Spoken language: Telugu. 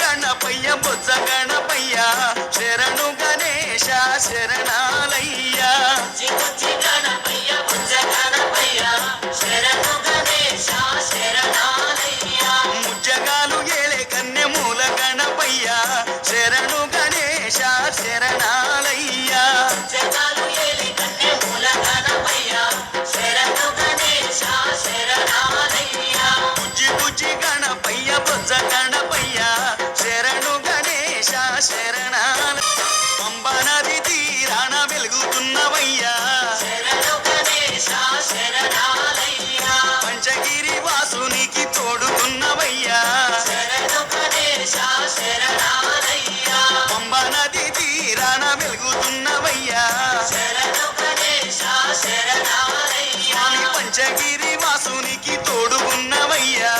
గణపయ్య బొజ్జ గణపయ్య శరణు గణేశ శరణాలయ్య గణపయ్య బొజ్జ గణపయ్య శరణు గణేశ శరణాలయ్య ముజ్జగాలు ఏలే కన్నె మూల గణపయ్య శరణు గణేశ శరణాలయ్య ముజ్జగాలు ఏలే కన్నె మూల గణపయ్య శరణు గణేశ శరణాలయ్య బుజ్జి బుజ్జి గణపయ్య బొజ్జ గణపయ్య శరణు గణేశ శరణాల పంబా నది తీరాన వెలుగుతున్నవయ్యా శరణు గణేశ శరణాలయ్య పంచగిరి వాసునికి తోడుకున్నవయ్యా శరణు గణేశ శరణాలయ్య పంబా నది తీరాన వెలుగుతున్నవయ్యా శరణు గణేశ శరణాలయ్య పంచగిరి వాసునికి తోడుకున్నవయ్యా